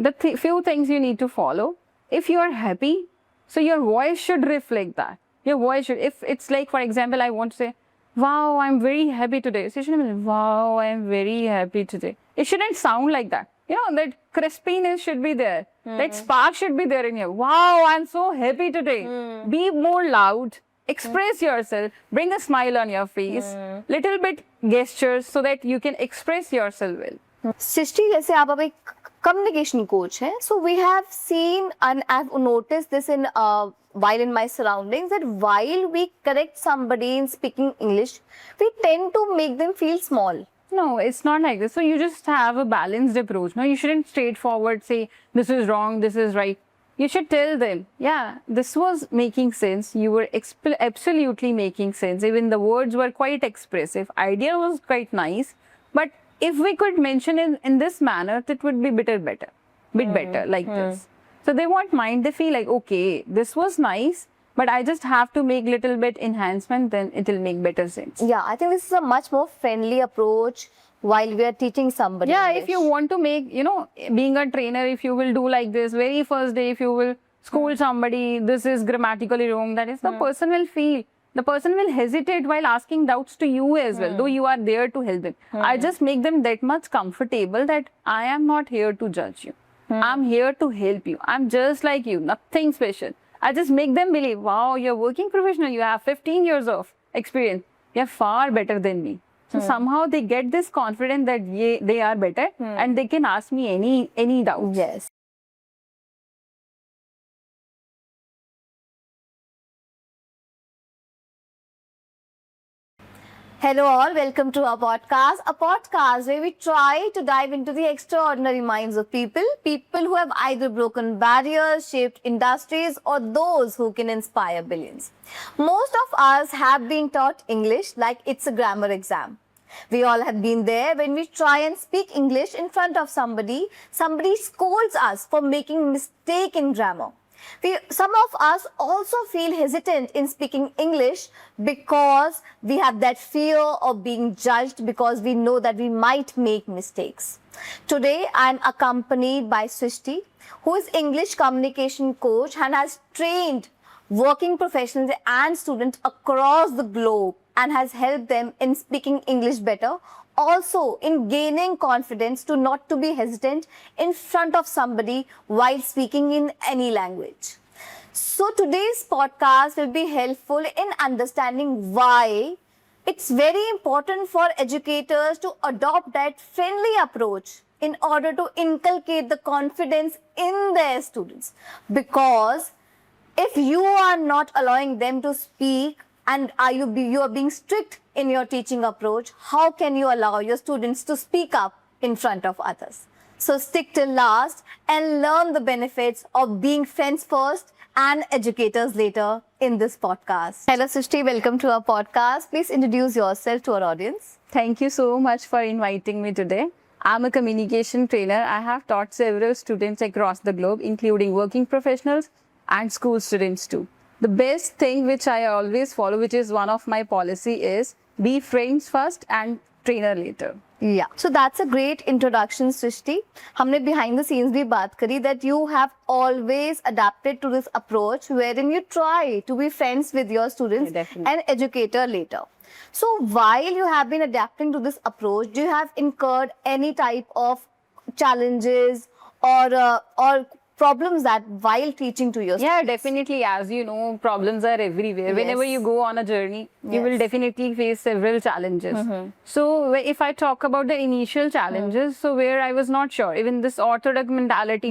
the few things you need to follow. If you are happy, so your voice should reflect that. Your voice should, if it's like, for example, I want to say, wow, I'm very happy today. So you shouldn't be like, wow, I'm very happy today. It shouldn't sound like that. You know, that crispiness should be there. That spark should be there in you. Wow, I'm so happy today. Be more loud. Express yourself. Bring a smile on your face. Little bit gestures so that you can express yourself well. सृष्टि, जैसे आप अब एक communication coach हैं, so we have seen and I've noticed this in while in my surroundings, that while we correct somebody in speaking English, we tend to make them feel small. No, it's not like this. So you just have a balanced approach. No, you shouldn't straightforward say this is wrong, this is right. You should tell them, yeah, this was making sense. You were absolutely making sense. Even the words were quite expressive. Idea was quite nice. But if we could mention it in this manner, that would be bit better like this. So they won't mind. They feel like, okay, this was nice, but I just have to make little bit enhancement, then it will make better sense. Yeah, I think this is a much more friendly approach while we are teaching somebody. Yeah, English. if you want to make, you know, being a trainer, if you will do like this, very first day, if you will school somebody, this is grammatically wrong, that is, the person will feel, the person will hesitate while asking doubts to you as well, though you are there to help them. I just make them that much comfortable that I am not here to judge you. I'm here to help you. I'm just like you, nothing special. I just make them believe, wow, you're a working professional, you have 15 years of experience, you're far better than me. So somehow they get this confidence that they are better and they can ask me any doubts. Yes. Hello all, welcome to our podcast. A podcast where we try to dive into the extraordinary minds of people who have either broken barriers, shaped industries, or those who can inspire billions. Most of us have been taught English like it's a grammar exam. We all have been there when we try and speak English in front of somebody scolds us for making mistake in grammar. Some of us also feel hesitant in speaking English because we have that fear of being judged because we know that we might make mistakes. Today, I am accompanied by Srishti, who is English communication coach and has trained working professionals and students across the globe and has helped them in speaking English better, also in gaining confidence to not to be hesitant in front of somebody while speaking in any language. So today's podcast will be helpful in understanding why it's very important for educators to adopt that friendly approach in order to inculcate the confidence in their students. Because if you are not allowing them to speak and you are being strict in your teaching approach, how can you allow your students to speak up in front of others? So stick till last and learn the benefits of being friends first and educators later in this podcast. Hello Srishti, welcome to our podcast. Please introduce yourself to our audience. Thank you so much for inviting me today. I'm a communication trainer. I have taught several students across the globe, including working professionals and school students too. The best thing which I always follow, which is one of my policy, is be friends first and trainer later. Yeah. So that's a great introduction, Srishti. हमने behind the scenes भी बात करी that you have always adapted to this approach wherein you try to be friends with your students and educator later. So while you have been adapting to this approach, do you have incurred any type of challenges or problems that while teaching to your students? Yeah, definitely. As you know, problems are everywhere. Yes. Whenever you go on a journey, you will definitely face several challenges. So if I talk about the initial challenges, so where I was not sure, even this orthodox mentality,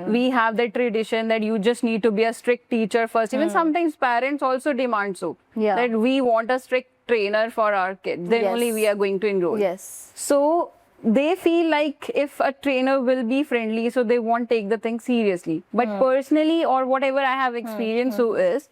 we have that tradition that you just need to be a strict teacher first. Even sometimes parents also demand so, that we want a strict trainer for our kids. Then only we are going to enroll. Yes. So they feel like if a trainer will be friendly, so they won't take the thing seriously. But personally, or whatever I have experienced, so is,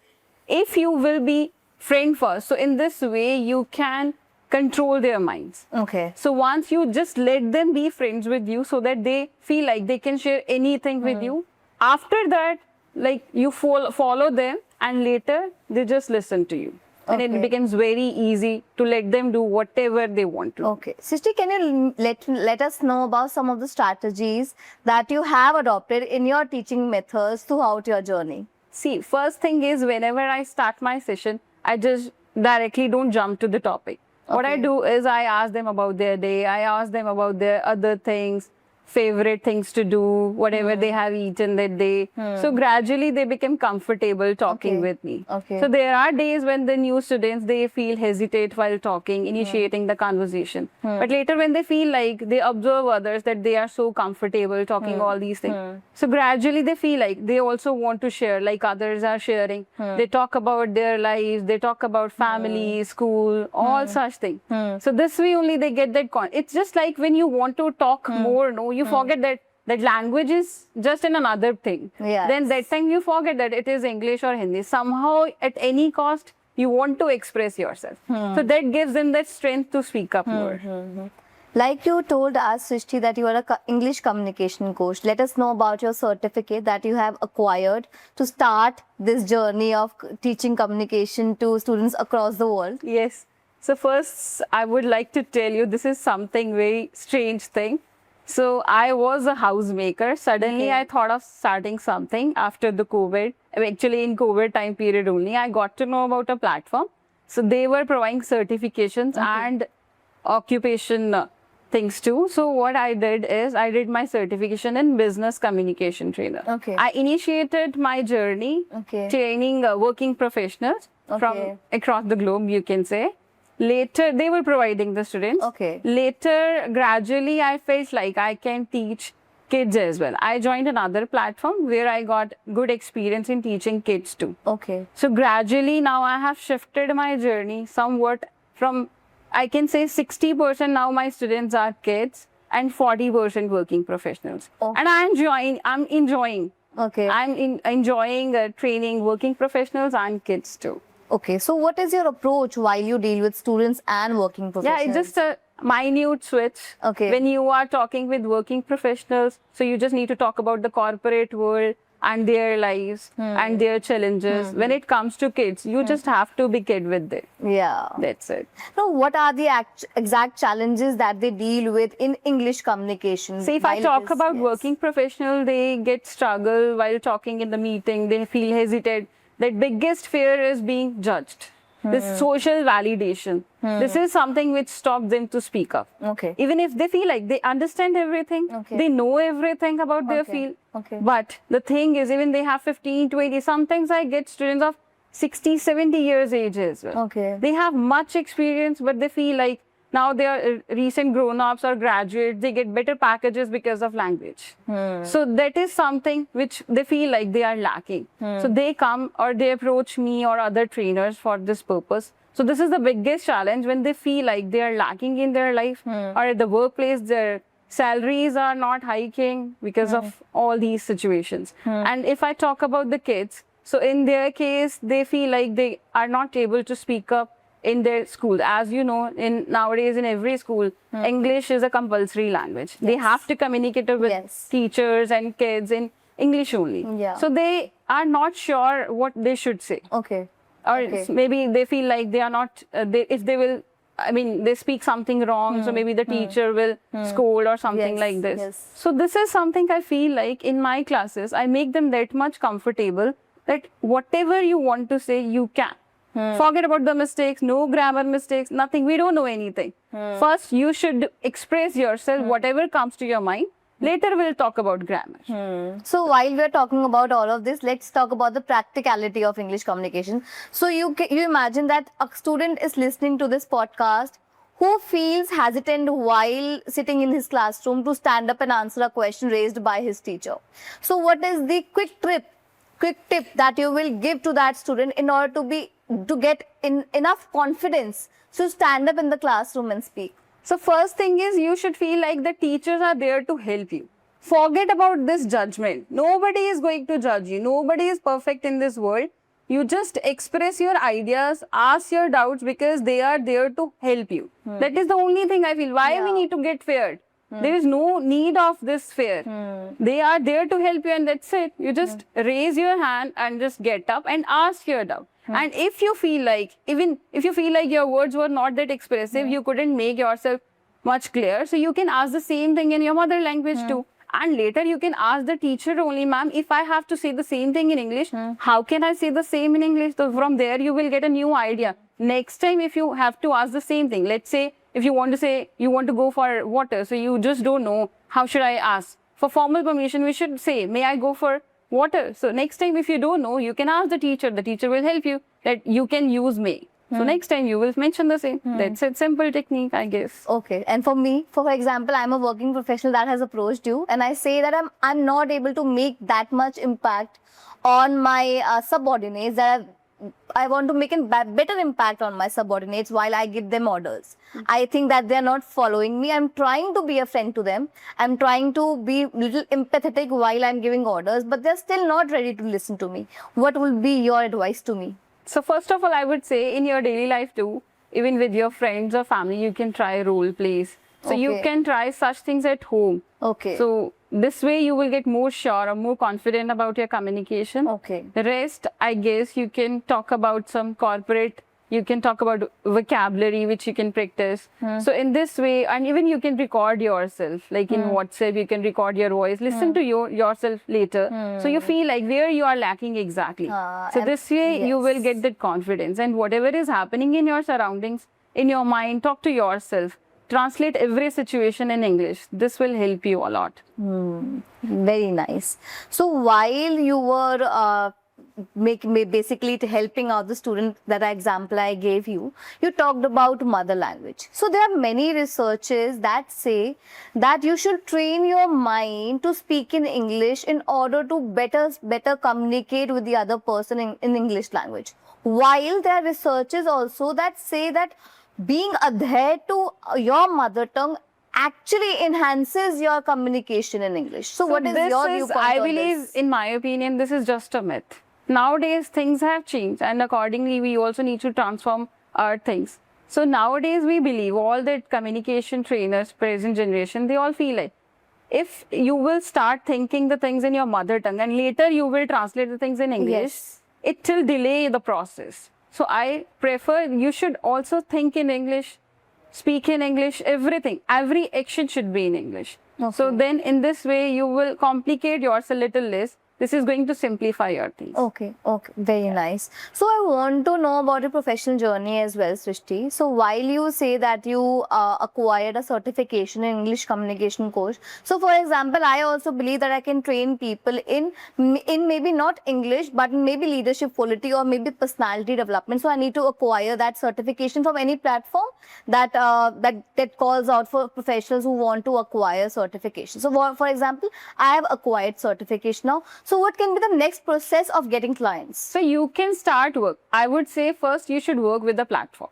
if you will be friend first, so in this way, you can control their minds. Okay. So once you just let them be friends with you so that they feel like they can share anything with you, after that, like you follow them and later they just listen to you. and it Okay. becomes very easy to let them do whatever they want to. Okay. Srishti, can you let us know about some of the strategies that you have adopted in your teaching methods throughout your journey? See, first thing is whenever I start my session, I just directly don't jump to the topic. What I Okay. do is I ask them about their day, I ask them about their other things, favorite things to do, whatever they have eaten that day. So gradually they become comfortable talking Okay. with me. Okay. So there are days when the new students, they feel hesitate while talking, initiating the conversation. But later when they feel like they observe others that they are so comfortable talking all these things. So gradually they feel like they also want to share like others are sharing. They talk about their lives, they talk about family, school, all such things. So this way only they get that it's just like when you want to talk more, no, you forget that language is just in another thing. Yes. Then that time you forget that it is English or Hindi. Somehow at any cost you want to express yourself. So that gives them that strength to speak up more. Like you told us, Srishti, that you are a English communication coach. Let us know about your certificate that you have acquired to start this journey of teaching communication to students across the world. Yes. So first I would like to tell you this is something very strange thing. So I was a housemaker. Suddenly Okay. I thought of starting something after the COVID. Actually in COVID time period only, I got to know about a platform. So they were providing certifications and occupation things too. So what I did is I did my certification in business communication trainer. Okay. I initiated my journey Okay. training working professionals Okay. from across the globe, you can say. Later, they were providing the students. Okay. Later, gradually, I felt like I can teach kids as well. I joined another platform where I got good experience in teaching kids too. Okay. So gradually now I have shifted my journey somewhat from, I can say 60% now my students are kids and 40% working professionals. Oh. And I'm enjoying Okay. enjoying training working professionals and kids too. Okay. So, what is your approach while you deal with students and working Yeah, professionals? it's just a minute switch. Okay. When you are talking with working professionals, so you just need to talk about the corporate world and their lives and their challenges. When it comes to kids, you just have to be kid with it. Yeah. That's it. Now, what are the exact challenges that they deal with in English communication? See, if I while it talk is- about yes. working professional, they get struggle while talking in the meeting. They feel hesitate. That biggest fear is being judged. This social validation. This is something which stops them to speak up. Okay. Even if they feel like they understand everything, Okay. they know everything about their Okay. field. Okay. But the thing is, even they have 15, 20, sometimes I get students of 60, 70 years age as well. Okay. They have much experience, but they feel like now they are recent grown-ups or graduates, they get better packages because of language. So that is something which they feel like they are lacking. So they come or they approach me or other trainers for this purpose. So this is the biggest challenge when they feel like they are lacking in their life or at the workplace, their salaries are not hiking because of all these situations. And if I talk about the kids, so in their case, they feel like they are not able to speak up in their school. As you know, nowadays in every school, English is a compulsory language. They have to communicate with Yes. teachers and kids in English only. Yeah. So they are not sure what they should say. Okay. Or Okay. maybe they feel like they are not, if they will, I mean, they speak something wrong, so maybe the teacher will scold or something Yes, like this. yes. So this is something I feel like in my classes, I make them that much comfortable that whatever you want to say, you can. Forget about the mistakes, no grammar mistakes, nothing. We don't know anything. First, you should express yourself, whatever comes to your mind. Later, we'll talk about grammar. So while we're talking about all of this, let's talk about the practicality of English communication. So you imagine that a student is listening to this podcast who feels hesitant while sitting in his classroom to stand up and answer a question raised by his teacher. So what is the quick tip that you will give to that student in order to get enough confidence to stand up in the classroom and speak? So first thing is you should feel like the teachers are there to help you. Forget about this judgment. Nobody is going to judge you. Nobody is perfect in this world. You just express your ideas, ask your doubts because they are there to help you. That is the only thing I feel. Why we need to get feared? There is no need of this fear. They are there to help you, and that's it. You just raise your hand and just get up and ask your doubt. And if you feel like, even if you feel like your words were not that expressive, you couldn't make yourself much clear, so you can ask the same thing in your mother language too. And later you can ask the teacher only, ma'am, if I have to say the same thing in English, how can I say the same in English? So from there you will get a new idea. Next time if you have to ask the same thing, let's say if you want to say you want to go for water, so you just don't know, how should I ask? For formal permission, we should say, may I go for water? So next time if you don't know, you can ask the teacher will help you that you can use may. So next time you will mention the same. That's a simple technique, I guess. Okay. And for me, for example, I'm a working professional that has approached you, and I say that I'm not able to make that much impact on my subordinates, that I want to make a better impact on my subordinates while I give them orders. I think that they're not following me. I'm trying to be a friend to them. I'm trying to be little empathetic while I'm giving orders, but they're still not ready to listen to me. What will be your advice to me? So first of all, I would say in your daily life too, even with your friends or family, you can try role plays. So you Okay. can try such things at home. Okay. So this way you will get more sure or more confident about your communication. Okay. The rest, I guess, you can talk about some corporate, you can talk about vocabulary which you can practice. So in this way, and even you can record yourself, like in WhatsApp, you can record your voice, listen to yourself later. So you feel like where you are lacking exactly. So and- this way you will yes. get that confidence, and whatever is happening in your surroundings, in your mind, talk to yourself. Translate every situation in English. This will help you a lot. Very nice. So while you were basically helping out the student, that example I gave you, you talked about mother language. So there are many researches that say that you should train your mind to speak in English in order to better communicate with the other person in English language. While there are researches also that say that being adhered to your mother tongue actually enhances your communication in English. So what is this your is, viewpoint I on believe, this? in my opinion, this is just a myth. Nowadays, things have changed, and accordingly, we also need to transform our things. So nowadays, we believe all that communication trainers, present generation, they all feel like if you will start thinking the things in your mother tongue and later you will translate the things in English, Yes. it will delay the process. So I prefer you should also think in English, speak in English, everything. Every action should be in English. So Okay. then in this way, you will complicate yourself a little less. This is going to simplify your things. Okay, very nice. So I want to know about your professional journey as well, Srishti. So while you say that you acquired a certification in English communication course, so for example, I also believe that I can train people in maybe not English, but maybe leadership quality or maybe personality development. So I need to acquire that certification from any platform that that calls out for professionals who want to acquire certification. So for example, I have acquired certification now. So what can be the next process of getting clients? So you can start work. I would say first you should work with the platform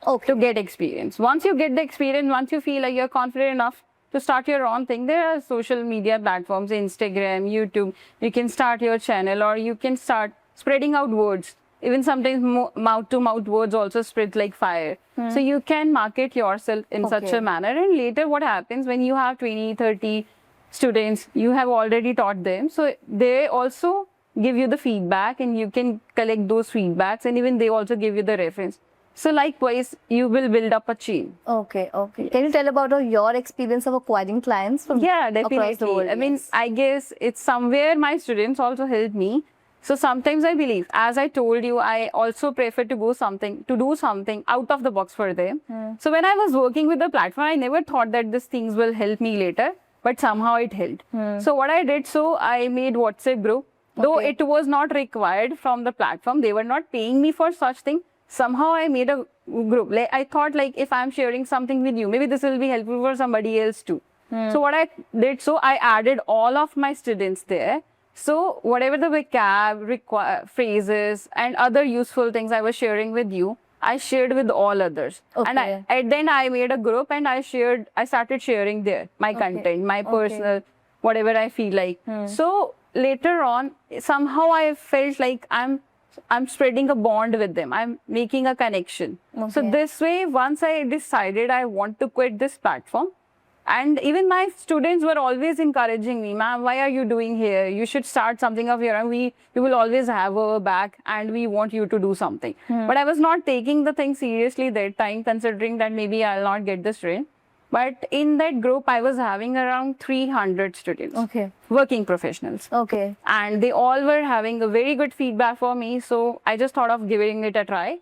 Okay. to get experience. Once you get the experience, once you feel like you're confident enough to start your own thing, there are social media platforms, Instagram, YouTube. You can start your channel, or you can start spreading out words. Even sometimes mouth to mouth words also spread like fire. So you can market yourself in such Okay. a manner. And later what happens when you have 20, 30 students, you have already taught them. So they also give you the feedback, and you can collect those feedbacks, and even they also give you the reference. So likewise, you will build up a chain. Okay. Can you tell about your experience of acquiring clients from Yeah, across the definitely. world? I mean, Yes. I guess it's somewhere my students also help me. So sometimes I believe, as I told you, I also prefer to do something out of the box for them. So when I was working with the platform, I never thought that these things will help me later, but somehow it helped. So what I did, so I made WhatsApp group. Though Okay. it was not required from the platform, they were not paying me for such thing. Somehow I made a group. Like I thought, like if I'm sharing something with you, maybe this will be helpful for somebody else too. So what I did, so I added all of my students there. So whatever the vocab, phrases and other useful things I was sharing with you, I shared with all others. And Okay. then I made a group, and I started sharing there my content, my personal, whatever I feel like. So later on, somehow I felt like I'm spreading a bond with them. I'm making a connection. So Okay. this way, once I decided I want to quit this platform, And even my students were always encouraging me, ma'am, why are you doing here? You should start something of your own. We will always have our back and we want you to do something. But I was not taking the thing seriously that time, considering that maybe I'll not get this train. But in that group, I was having around 300 students, Okay. working professionals. Okay. And they all were having a very good feedback for me. So I just thought of giving it a try.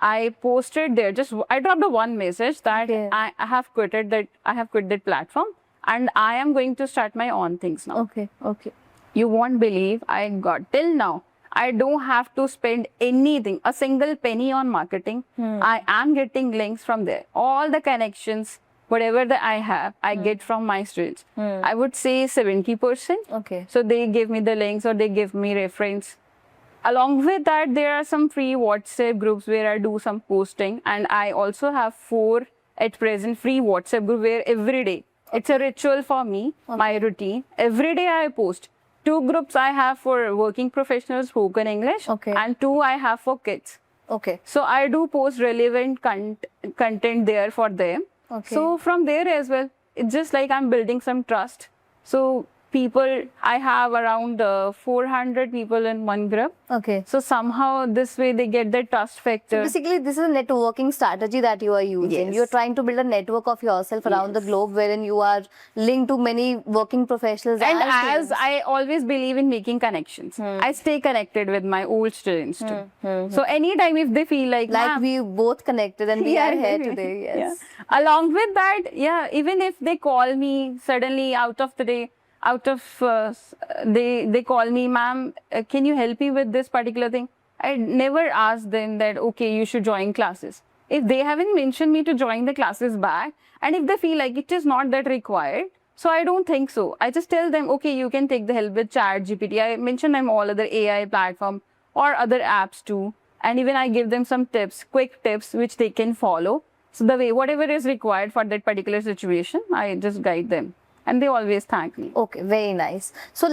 I posted there, I dropped a one message that Okay. I have quit that platform and I am going to start my own things now. Okay. Okay. You won't believe I got till now. I don't have to spend anything, a single penny on marketing. I am getting links from there. All the connections, whatever that I have, I get from my students. I would say 70%. Okay. So they give me the links or they give me reference. Along with that, there are some free WhatsApp groups where I do some posting, and I also have 4 at present free WhatsApp group where every day it's a ritual for me, my routine. Every day I post. 2 groups I have for working professionals, spoken English, Okay. and 2 I have for kids. Okay. So I do post relevant content there for them. Okay. So from there as well, it's just like I'm building some trust. So people, I have around 400 people in one group. Okay. So somehow this way they get the trust factor. Basically, this is a networking strategy that you are using. Yes. You're trying to build a network of yourself around the globe wherein you are linked to many working professionals. And as students. I always believe in making connections, I stay connected with my old students too. So anytime if they feel like, like "Ma'am, we both connected and we are here Yeah. today. Yes. Yeah. Along with that, yeah, even if they call me suddenly out of the day, they call me, ma'am, can you help me with this particular thing? I never ask them that, okay, you should join classes. If they haven't mentioned me to join the classes back, and if they feel like it is not that required, so I don't think so. I just tell them, okay, you can take the help with ChatGPT. I mention them all other AI platform or other apps too. And even I give them some tips, quick tips, which they can follow. So the way, whatever is required for that particular situation, I just guide them. And they always thank me. Okay, very nice. So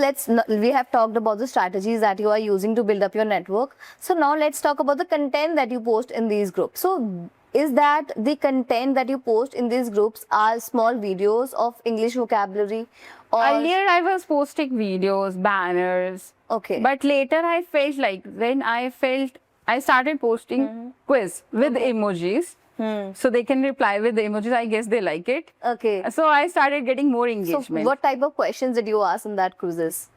we have talked about the strategies that you are using to build up your network. So now let's talk about the content that you post in these groups. So is that the content that you post in these groups are small videos of English vocabulary? Or Earlier, I was posting videos, banners. okay. But later, I felt like I started posting quiz with emojis. So they can reply with the emojis. I guess they like it. Okay. So I started getting more So engagement. what type of questions did you ask in that quizzes?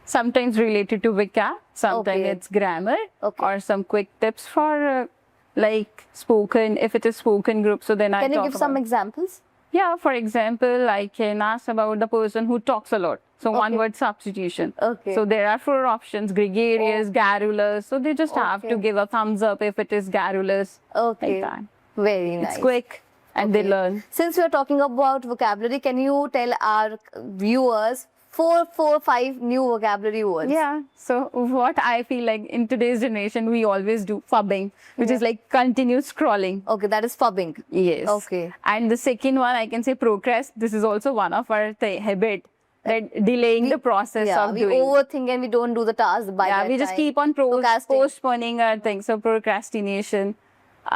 Sometimes related to vocab, sometimes Okay. it's grammar, Okay. or some quick tips for like spoken, if it is spoken group. So then I Can you talk give some about- examples? Yeah, for example, I can ask about the person who talks a lot. So one word substitution. Okay. So there are 4 options: gregarious, garrulous. So they just have to Okay. give a thumbs up if it is garrulous. Okay. Like that. Very nice. It's quick and they Okay. learn. Since we are talking about vocabulary, can you tell our viewers 5 new vocabulary words? Yeah. So what I feel like in today's generation, we always do fubbing, which is like continuous scrolling. Okay, that is fubbing. Yes. Okay. And the second one, I can say procrast. This is also one of our habit that delaying the process Yeah, of we doing. overthink and we don't do the task by Yeah, that we just time. keep on Procrasting. postponing our things. So procrastination.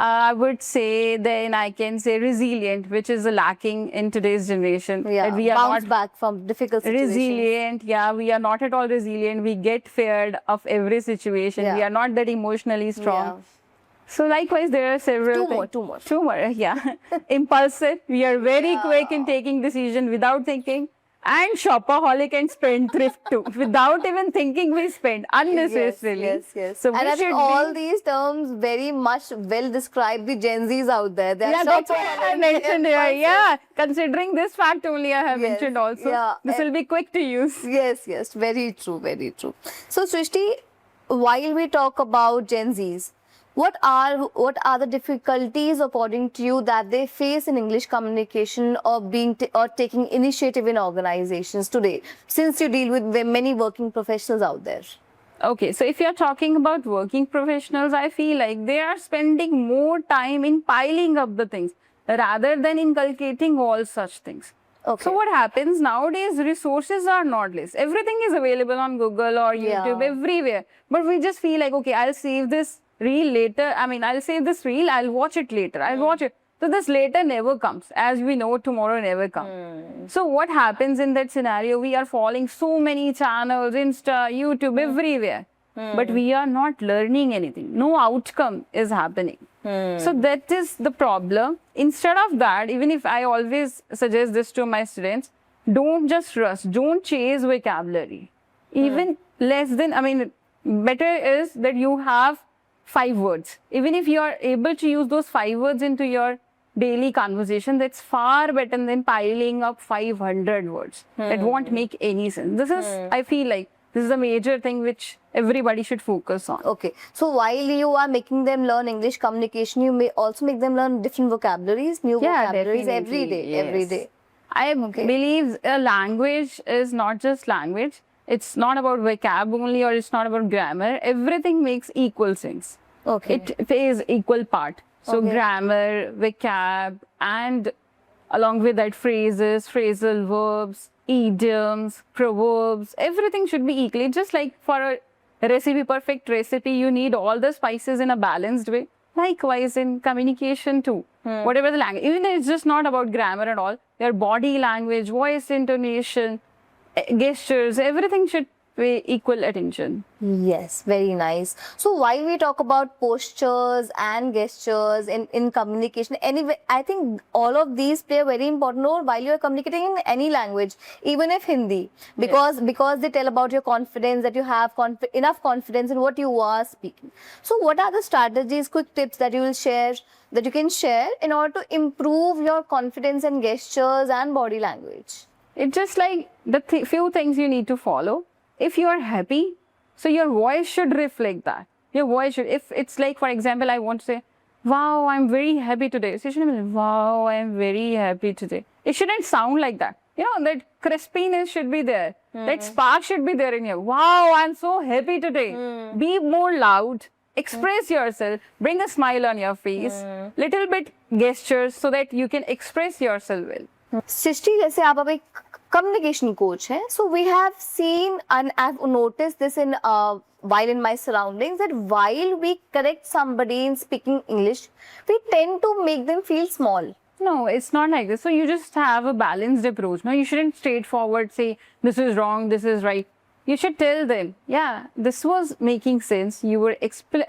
I would say then I can say resilient, which is lacking in today's generation. Yeah, That we are bounce not back from difficult situations. resilient. Yeah, we are not at all resilient. We get feared of every situation. We Yeah. are not that emotionally strong. Yeah. So likewise, there are several Two more, yeah. Impulsive. We are very quick in taking decision without thinking. And shopaholic and spendthrift too. Without even thinking, we spend unnecessarily. Yes. So and we I think should all be, these terms very much well describe the Gen Zs out there. They are yeah, that's why I shopaholic, mentioned here. impulsive. Yeah, considering this fact only, I have Yes, mentioned also. yeah, This will be quick to use. Yes, very true, very true. So Srishti, while we talk about Gen Zs, what are the difficulties according to you that they face in English communication or or taking initiative in organizations today, since you deal with many working professionals out there? Okay, so if you're talking about working professionals, I feel like they are spending more time in piling up the things rather than inculcating all such things. Okay. So what happens nowadays, resources are not less. Everything is available on Google or YouTube, Yeah. everywhere. But we just feel like, okay, I'll save this reel later. I mean, I'll save this reel, I'll watch it later. I'll watch it. So this later never comes. As we know, tomorrow never comes. So what happens in that scenario? We are following so many channels, Insta, YouTube, everywhere. But we are not learning anything. No outcome is happening. So that is the problem. Instead of that, even if I always suggest this to my students, don't just rush. Don't chase vocabulary. Even less than, better is that you have 5 words. Even if you are able to use those 5 words into your daily conversation, that's far better than piling up 500 words. That won't make any sense. This is, I feel like, this is a major thing which everybody should focus on. Okay. So while you are making them learn English communication, you may also make them learn different vocabularies, new vocabularies every day. Yes. Every day. I believe a language is not just language. It's not about vocab only, or it's not about grammar. Everything makes equal sense. Okay. It plays equal part. So grammar, vocab, and along with that phrases, phrasal verbs, idioms, proverbs, everything should be equal. Just like for a recipe, perfect recipe, you need all the spices in a balanced way. Likewise in communication too. Whatever the language, even if it's just not about grammar at all, your body language, voice intonation, gestures, everything should pay equal attention. Yes, very nice. So while we talk about postures and gestures in communication, anyway, I think all of these play a very important role while you are communicating in any language, even if Hindi, because they tell about your confidence, that you have enough confidence in what you are speaking. So what are the strategies, quick tips that you can share in order to improve your confidence in gestures and body language? It's just like the few things you need to follow. If you are happy, so your voice should reflect that. Your voice should, if it's like, for example, I want to say, wow, I'm very happy today. So you shouldn't be, wow, I'm very happy today. It shouldn't sound like that. You know, that crispiness should be there. That spark should be there in you. Wow, I'm so happy today. Be more loud. Express yourself. Bring a smile on your face. Little bit gestures so that you can express yourself well. Srishti, जैसे आप अब एक communication coach हैं, so we have seen and I've noticed this in while in my surroundings, that while we correct somebody in speaking English, we tend to make them feel small. No, it's not like this. So you just have a balanced approach. No, you shouldn't straightforward say this is wrong, this is right. You should tell them, yeah, this was making sense. You were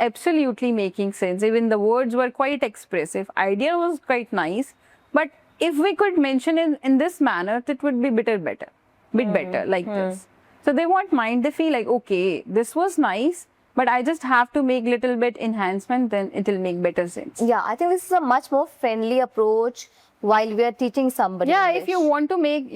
absolutely making sense. Even the words were quite expressive. Idea was quite nice, but if we could mention it in this manner, that would be bit better, like this. So they won't mind. They feel like, okay, this was nice, but I just have to make little bit enhancement, then it will make better sense. Yeah, I think this is a much more friendly approach while we are teaching somebody. Yeah, English. if you want to make,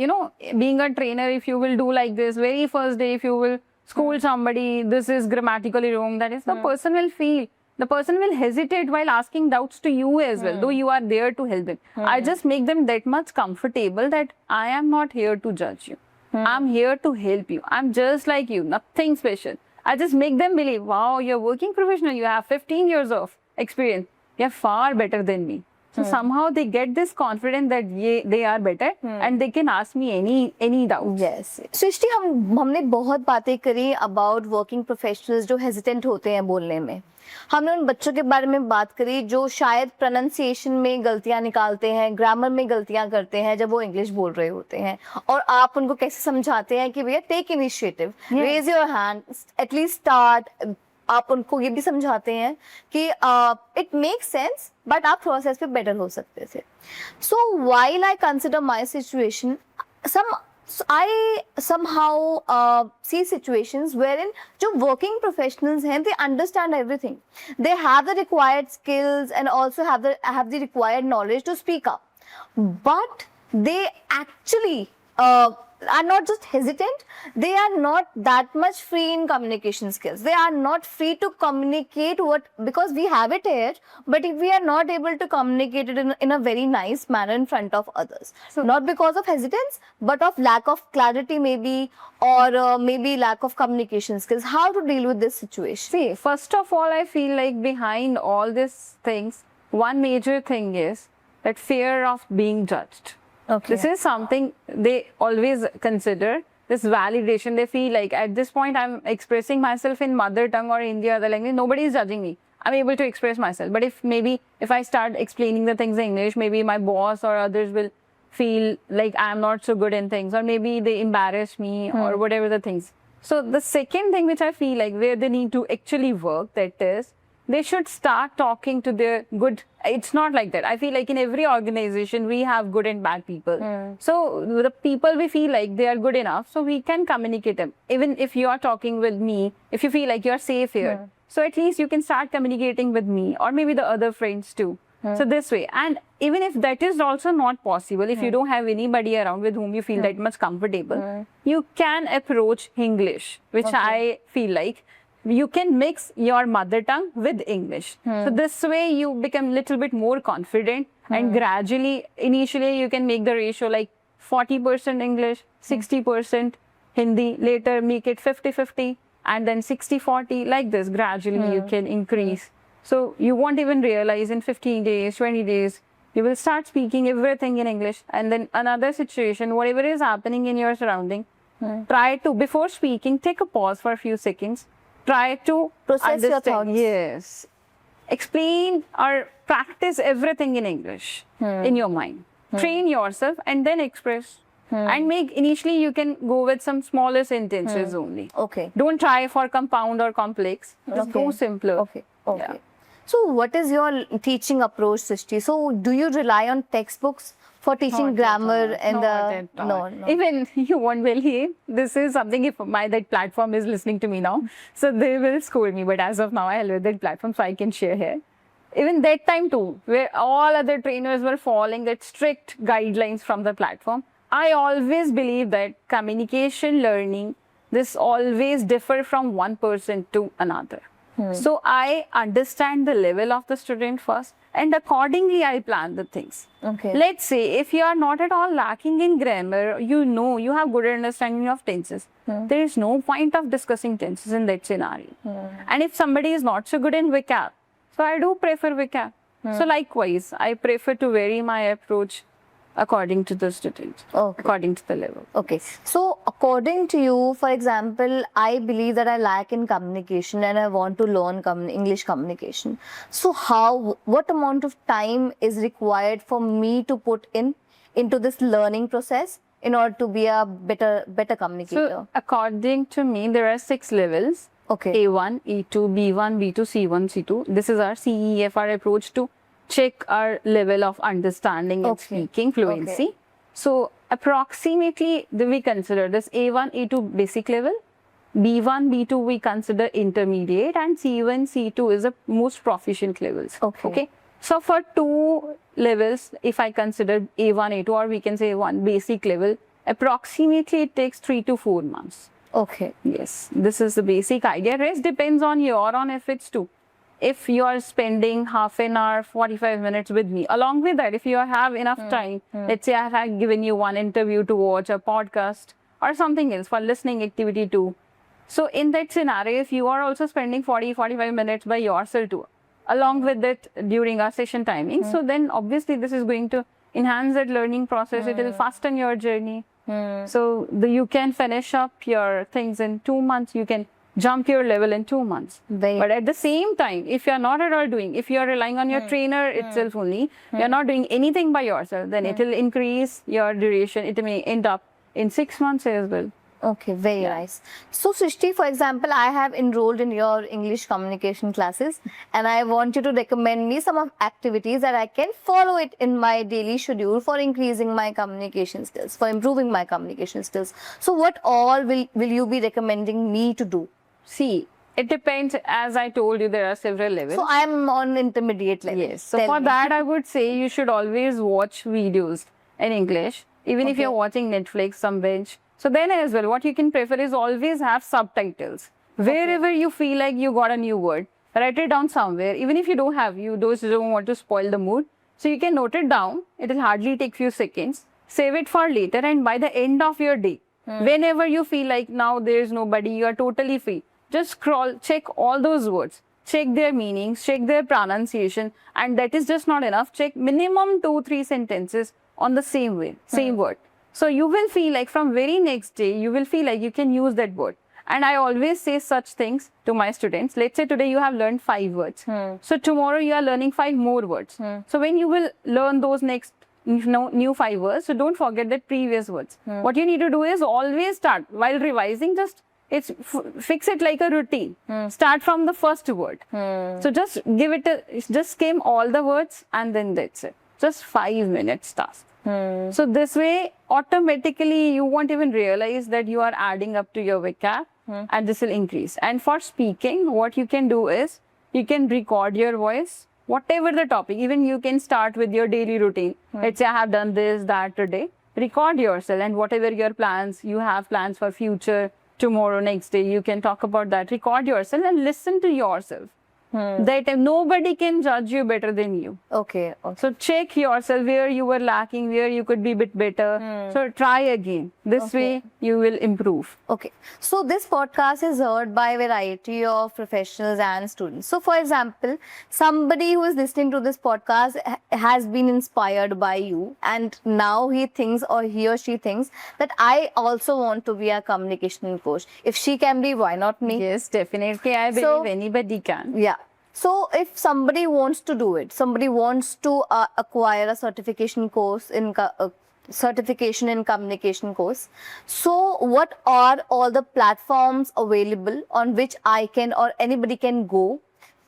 being a trainer, if you will do like this, very first day, if you will school somebody, this is grammatically wrong, that is, the person will feel. The person will hesitate while asking doubts to you as well, though you are there to help them. I just make them that much comfortable that I am not here to judge you. I'm here to help you. I'm just like you, nothing special. I just make them believe, wow, you're working professional, you have 15 years of experience. You're far better than me. So somehow they get this confidence that they are better and they can ask me any doubt. Yes. सृष्टि, हमने बहुत बातें करी about working professionals जो hesitant होते हैं बोलने में. हमने उन बच्चों के बारे में बात करी जो शायद प्रोनाउंसिएशन में गलतियां निकालते हैं, ग्रामर में गलतियां करते हैं जब वो इंग्लिश बोल रहे होते हैं, और आप उनको कैसे समझाते हैं कि भैया take initiative, raise your hand, at least start. आप उनको ये भी समझाते हैं कि इट मेक सेंस बट आप थोड़ा सा इस पे बेटर हो सकते थे. सो while I consider my situation, I somehow see situations wherein जो working professionals हैं, they understand everything. They have the required skills and also have the required knowledge to speak up. But they actually are not just hesitant, they are not that much free in communication skills. They are not free to communicate because we have it here, but if we are not able to communicate it in a very nice manner in front of others. So not because of hesitance, but of lack of clarity maybe, or maybe lack of communication skills. How to deal with this situation? See, first of all, I feel like behind all these things, one major thing is that fear of being judged. Okay. This is something they always consider, this validation. They feel like at this point I'm expressing myself in mother tongue or Hindi or other language, nobody is judging me. I'm able to express myself. But if I start explaining the things in English, maybe my boss or others will feel like I'm not so good in things, or maybe they embarrass me or whatever the things. So the second thing which I feel like where they need to actually work, that is, they should start talking to their good. It's not like that. I feel like in every organization we have good and bad people. So the people we feel like they are good enough, so we can communicate them. Even if you are talking with me, if you feel like you're safe here, so at least you can start communicating with me or maybe the other friends too. So this way. And even if that is also not possible, if you don't have anybody around with whom you feel that much comfortable, you can approach English, which I feel like you can mix your mother tongue with English. So this way you become little bit more confident, and gradually, initially you can make the ratio like 40% English, 60% Hindi, later make it 50-50, and then 60-40, like this. Gradually you can increase. So you won't even realize in 15 days, 20 days, you will start speaking everything in English. And then another situation, whatever is happening in your surrounding, try to, before speaking, take a pause for a few seconds. Try to Process your understand. thoughts. Yes. Explain or practice everything in English in your mind. Train yourself and then express. And initially you can go with some smaller sentences only. Okay. Don't try for compound or complex. Just go simpler. Okay. Okay. Yeah. So what is your teaching approach, Srishti? So do you rely on textbooks for teaching grammar and no. Even you won't believe, this is something, if that platform is listening to me now, so they will scold me. But as of now, I love that platform, so I can share here. Even that time too, where all other trainers were following that strict guidelines from the platform, I always believe that communication learning, this always differ from one person to another. So I understand the level of the student first, and accordingly I plan the things. Okay. Let's say if you are not at all lacking in grammar, you have good understanding of tenses. There is no point of discussing tenses in that scenario. And if somebody is not so good in vocab, so I do prefer vocab. So likewise, I prefer to vary my approach according to the student, according to the level. Okay. So according to you, for example, I believe that I lack in communication and I want to learn English communication. So what amount of time is required for me to put into this learning process in order to be a better communicator? So according to me, there are 6 levels. Okay. A1, E2, B1, B2, C1, C2. This is our CEFR approach to check our level of understanding and speaking fluency. Okay. So approximately we consider this A1, A2 basic level, B1, B2 we consider intermediate, and C1, C2 is the most proficient levels. Okay. So for 2 levels, if I consider A1, A2, or we can say 1 basic level, approximately it takes 3 to 4 months. Okay. Yes, this is the basic idea. Rest depends on your own efforts too. If you are spending half an hour, 45 minutes with me, along with that, if you have enough time, let's say I have given you one interview to watch, a podcast, or something else for listening activity too. So in that scenario, if you are also spending 40-45 minutes by yourself too, along with it during our session timing, so then obviously this is going to enhance that learning process. It will fasten your journey. So you can finish up your things in 2 months. You can jump your level in 2 months. But at the same time, if you are not at all doing, if you are relying on your trainer itself only, you are not doing anything by yourself, then it will increase your duration. It may end up in 6 months as well. Okay, very nice. So Srishti, for example, I have enrolled in your English communication classes, and I want you to recommend me some of activities that I can follow it in my daily schedule for increasing my communication skills, for improving my communication skills. So what all will you be recommending me to do? See, it depends. As I told you, there are several levels. So I am on intermediate level. Yes. So for that, I would say you should always watch videos in English, even if you're watching Netflix, some bench. So then as well, what you can prefer is always have subtitles. Wherever you feel like you got a new word, write it down somewhere. Even if you don't have, you don't want to spoil the mood. So you can note it down. It will hardly take few seconds. Save it for later, and by the end of your day, whenever you feel like now there is nobody, you are totally free. Just scroll, check all those words, check their meanings, check their pronunciation, and that is just not enough. Check minimum 2-3 sentences on the same word. So you will feel like from very next day, you will feel like you can use that word. And I always say such things to my students. Let's say today you have learned 5 words. So tomorrow you are learning 5 more words. So when you will learn those next new 5 words, so don't forget that previous words. What you need to do is always start while revising, just fix it like a routine. Start from the first word. So just just skim all the words and then that's it. Just 5 minutes task. So this way, automatically, you won't even realize that you are adding up to your vocab, and this will increase. And for speaking, what you can do is you can record your voice, whatever the topic. Even you can start with your daily routine. Let's say I have done this, that today. Record yourself, and whatever your plans, you have plans for future, tomorrow, next day, you can talk about that. Record yourself and listen to yourself. That nobody can judge you better than you. Okay. So check yourself where you were lacking, where you could be a bit better. So try again. This way you will improve. Okay. So this podcast is heard by a variety of professionals and students. So for example, somebody who is listening to this podcast has been inspired by you, and now he thinks, or he or she thinks, that I also want to be a communication coach. If she can be, why not me? Yes, definitely. I believe anybody can. Yeah. So if somebody wants to do it, somebody wants to acquire a certification course in certification in communication course. So what are all the platforms available on which I can or anybody can go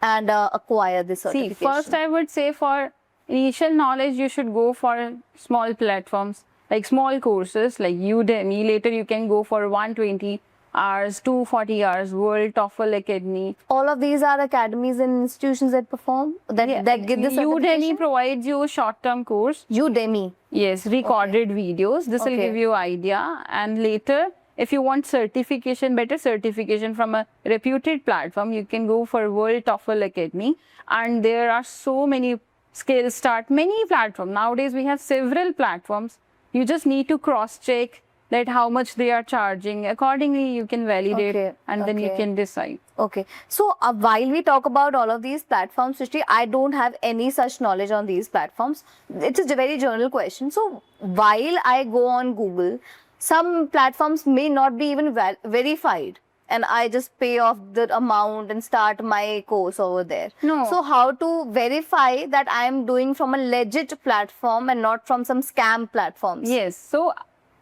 and acquire this certification? See, first I would say for initial knowledge, you should go for small platforms, like small courses like Udemy. Later you can go for 120 hours, 240 hours, World TOEFL Academy. All of these are academies and institutions that perform, that give this certification? Udemy provides you a short-term course. Udemy. Yes, recorded videos. This will give you idea. And later, if you want certification, better certification from a reputed platform, you can go for World TOEFL Academy. And there are so many skills start, many platforms. Nowadays, we have several platforms. You just need to cross-check that how much they are charging. Accordingly, you can validate and then you can decide. Okay. So while we talk about all of these platforms, Srishti, I don't have any such knowledge on these platforms. It's a very general question. So while I go on Google, some platforms may not be even verified, and I just pay off the amount and start my course over there. No. So how to verify that I am doing from a legit platform and not from some scam platforms? Yes. So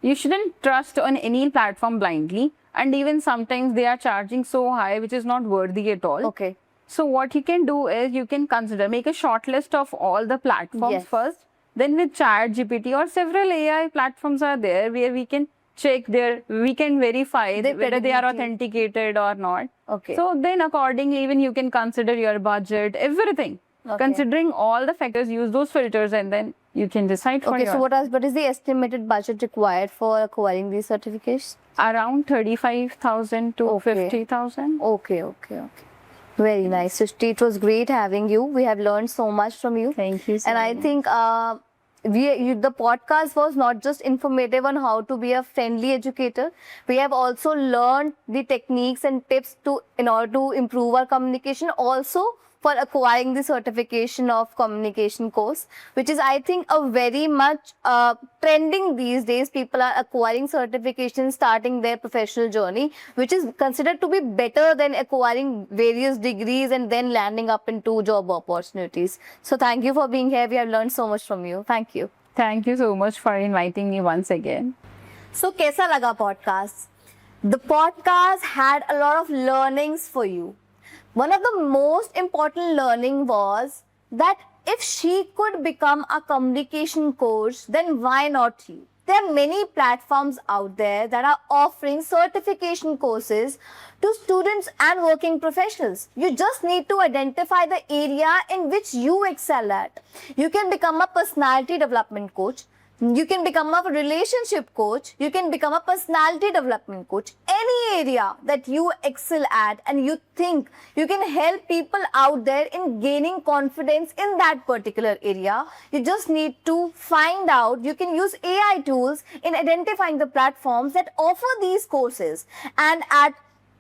you shouldn't trust on any platform blindly, and even sometimes they are charging so high which is not worthy at all. Okay. So what you can do is you can make a short list of all the platforms first. Then with ChatGPT or several AI platforms are there where we can check we can verify whether they are authenticated or not. Okay. So then accordingly, even you can consider your budget, everything. Considering all the factors, use those filters and then you can decide for so what is the estimated budget required for acquiring these certificates? Around 35,000 to 50,000. Okay. Very nice, Srishti. It was great having you. We have learned so much from you. Thank you so much. I think the podcast was not just informative on how to be a friendly educator. We have also learned the techniques and tips in order to improve our communication. Also, for acquiring the certification of communication course, which is, I think, a very much trending these days. People are acquiring certifications, starting their professional journey, which is considered to be better than acquiring various degrees and then landing up into job opportunities. So thank you for being here. We have learned so much from you. Thank you. Thank you so much for inviting me once again. So, kaisa laga podcast? The podcast had a lot of learnings for you. One of the most important learning was that if she could become a communication coach, then why not you? There are many platforms out there that are offering certification courses to students and working professionals. You just need to identify the area in which you excel at. You can become a personality development coach. You can become a relationship coach. You can become a personality development coach. Any area that you excel at and you think you can help people out there in gaining confidence in that particular area, you just need to find out. You can use AI tools in identifying the platforms that offer these courses, and at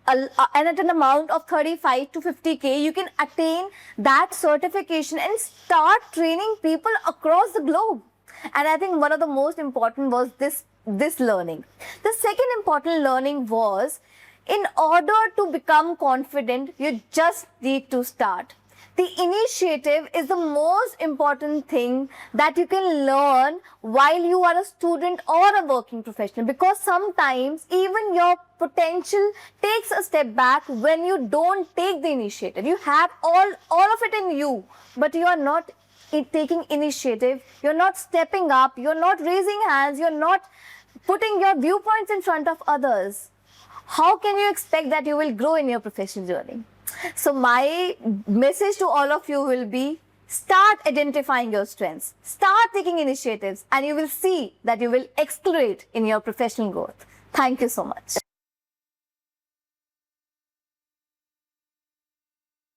an amount of 35 to 50K, you can attain that certification and start training people across the globe. And I think one of the most important was this learning. The second important learning was In order to become confident, you just need to start. The initiative is the most important thing that you can learn while you are a student or a working professional, because sometimes even your potential takes a step back when you don't take the initiative. You have all of it in you, but you are not taking initiative, you're not stepping up, you're not raising hands, you're not putting your viewpoints in front of others. How can you expect that you will grow in your professional journey? So my message to all of you will be, start identifying your strengths, start taking initiatives, and you will see that you will accelerate in your professional growth. Thank you so much.